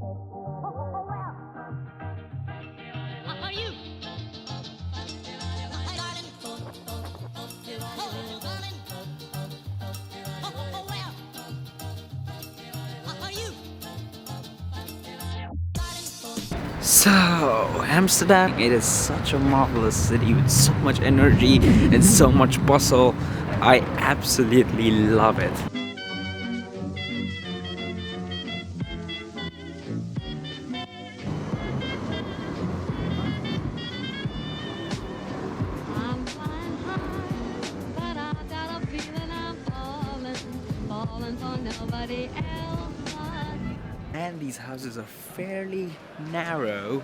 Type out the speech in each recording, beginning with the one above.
Are you? Darling. Darling. Where? Are you? So, Amsterdam, it is such a marvelous city with so much energy and so much bustle. I absolutely love it. I'm flying high, but I got a feeling I'm falling for nobody else but you. And these houses are fairly narrow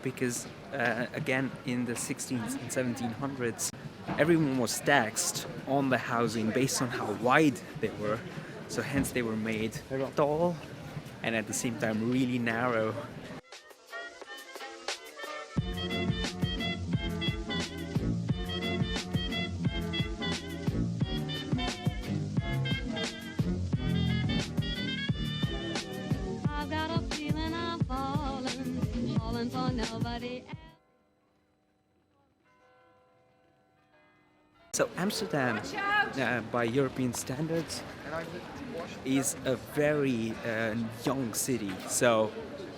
because, again, in the 16th and 1700s, everyone was taxed on the housing based on how wide they were. So hence they were made tall and at the same time really narrow. I've got a feeling I'm falling for nobody else. So Amsterdam, by European standards, is a very young city. So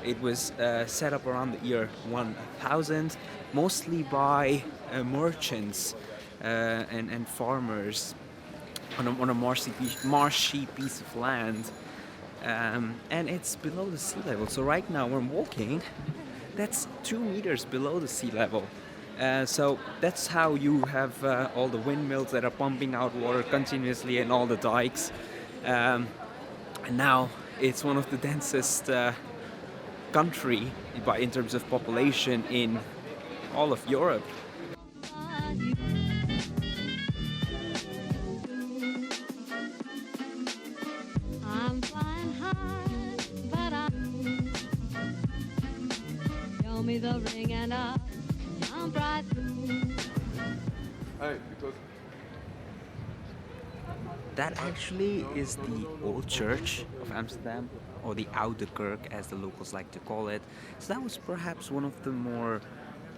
it was set up around the year 1000, mostly by merchants and farmers on a marshy piece of land. And it's below the sea level. So right now we're walking, that's 2 meters below the sea level. So that's how you have all the windmills that are pumping out water continuously and all the dikes. And now it's one of the densest country in terms of population in all of Europe. I'm flying high, but show me the ring and I'll jump right through. That actually is the old church of Amsterdam, or the Oude Kerk as the locals like to call it. So that was perhaps one of the more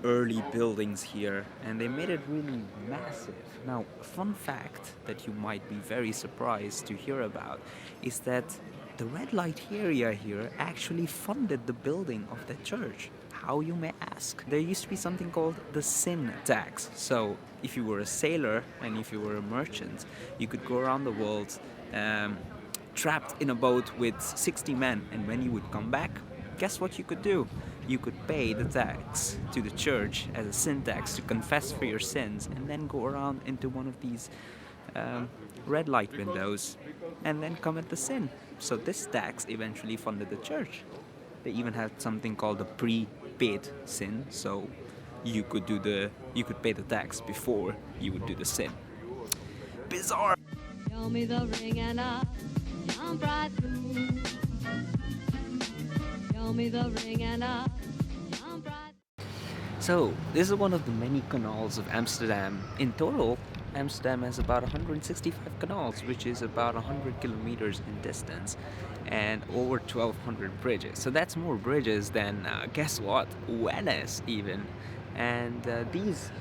early buildings here, and they made it really massive. Now, a fun fact that you might be very surprised to hear about is that the red light area here actually funded the building of the church. How, you may ask? There used to be something called the sin tax. So if you were a sailor and if you were a merchant, you could go around the world trapped in a boat with 60 men, and when you would come back, guess what you could do? You could pay the tax to the church as a sin tax to confess for your sins, and then go around into one of these red light windows and then commit the sin. So this tax eventually funded the church. They even had something called a prepaid sin, so you could pay the tax before you would do the sin. Bizarre. Show me the ring and I'll jump right through. Show me the ring and I'll jump right through. So this is one of the many canals of Amsterdam. In total, Amsterdam has about 165 canals, which is about 100 kilometers in distance, and over 1,200 bridges. So that's more bridges than, guess what, Venice even. And these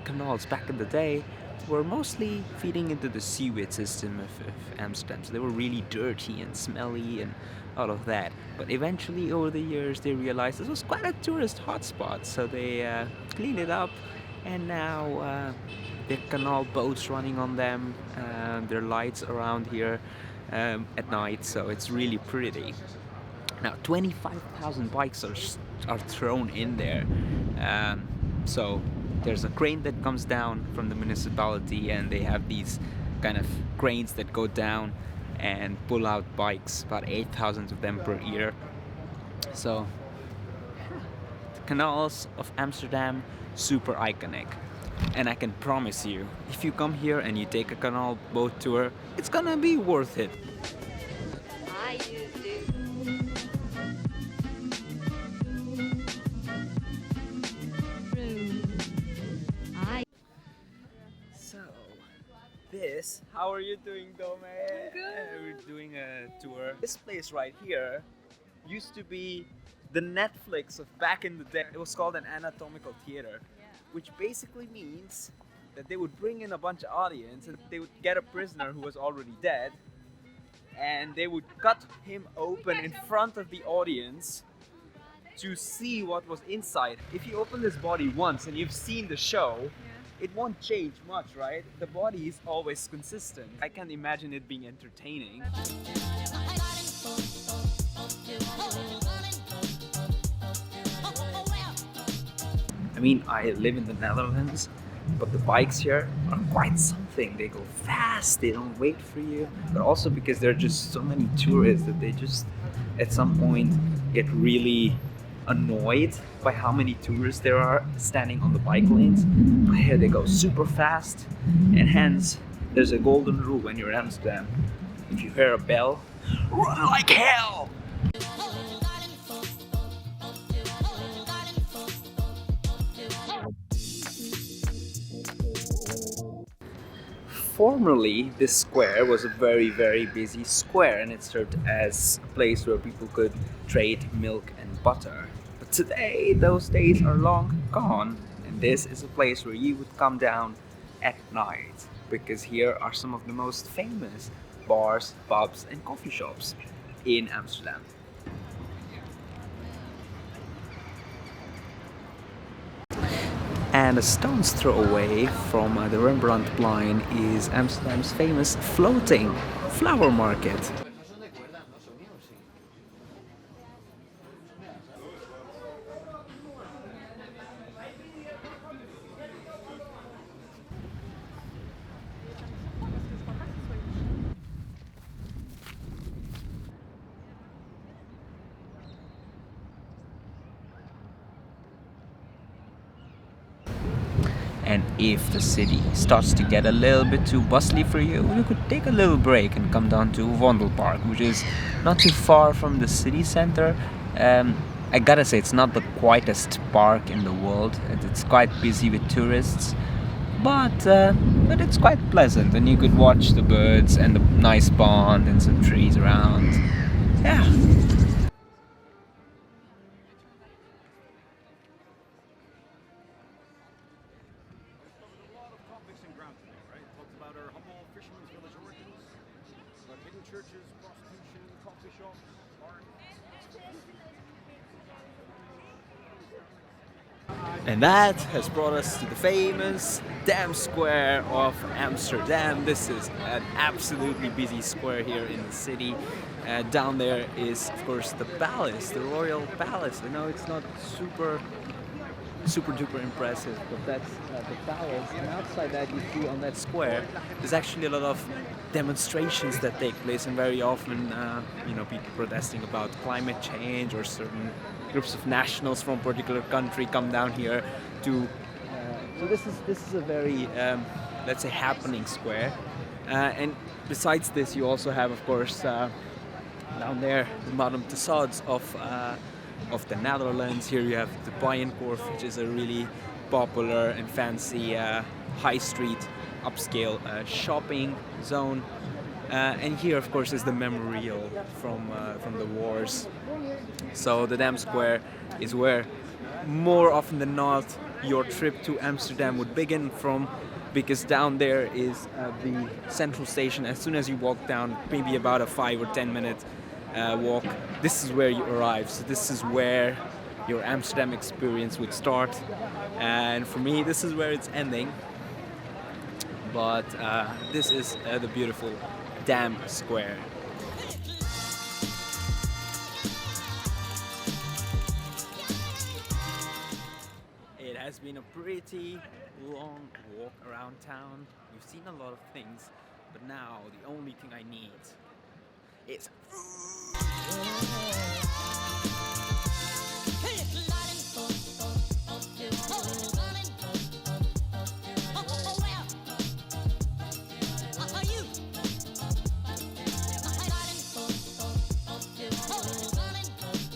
canals back in the day were mostly feeding into the sewage system of Amsterdam. So they were really dirty and smelly and all of that. But eventually, over the years, they realized this was quite a tourist hotspot. So they cleaned it up, and now there are canal boats running on them. There are lights around here at night, so it's really pretty. Now, 25,000 bikes are thrown in there. So there's a crane that comes down from the municipality, and they have these kind of cranes that go down and pull out bikes, about 8,000 of them per year. So the canals of Amsterdam, super iconic. And I can promise you, if you come here and you take a canal boat tour, it's gonna be worth it. I used to. So, this, how are you doing, Dome? Good. We're doing a tour. This place right here used to be the Netflix of back in the day. It was called an anatomical theater, which basically means that they would bring in a bunch of audience and they would get a prisoner who was already dead and they would cut him open in front of the audience to see what was inside. If you open this body once and you've seen the show, it won't change much, right? The body is always consistent. I can't imagine it being entertaining. I mean, I live in the Netherlands, but the bikes here are quite something. They go fast, they don't wait for you, but also because there are just so many tourists that they just at some point get really annoyed by how many tourists there are standing on the bike lanes. But here they go super fast, and hence there's a golden rule when you're in Amsterdam. If you hear a bell, run like hell! Formerly, this square was a very, very busy square and it served as a place where people could trade milk and butter. But today, those days are long gone, and this is a place where you would come down at night, because here are some of the most famous bars, pubs and coffee shops in Amsterdam. And a stone's throw away from the Rembrandtplein is Amsterdam's famous floating flower market. And if the city starts to get a little bit too bustly for you, you could take a little break and come down to Vondelpark, which is not too far from the city center. I gotta say, it's not the quietest park in the world. It's quite busy with tourists, but it's quite pleasant, and you could watch the birds and the nice pond and some trees around. Yeah. About our humble fisherman's village origins, about hidden churches, prostitution, coffee shop, art. And that has brought us to the famous Dam Square of Amsterdam. This is an absolutely busy square here in the city. Down there is, of course, the palace, the royal palace. I know it's not super duper impressive, but that's the palace, and outside that you see on that square there's actually a lot of demonstrations that take place, and very often people protesting about climate change, or certain groups of nationals from a particular country come down here to so this is a very let's say happening square, and besides this you also have, of course, down there the Madame Tussauds of the Netherlands. Here you have the Bijenkorf, which is a really popular and fancy high street upscale shopping zone, and here of course is the memorial from the wars. So the Dam Square is where more often than not your trip to Amsterdam would begin from, because down there is the central station. As soon as you walk down, maybe about a 5 or 10 minute walk, this is where you arrive. So this is where your Amsterdam experience would start, and for me this is where it's ending. But this is the beautiful Dam Square. It has been a pretty long walk around town. We've seen a lot of things, but now the only thing I need is food.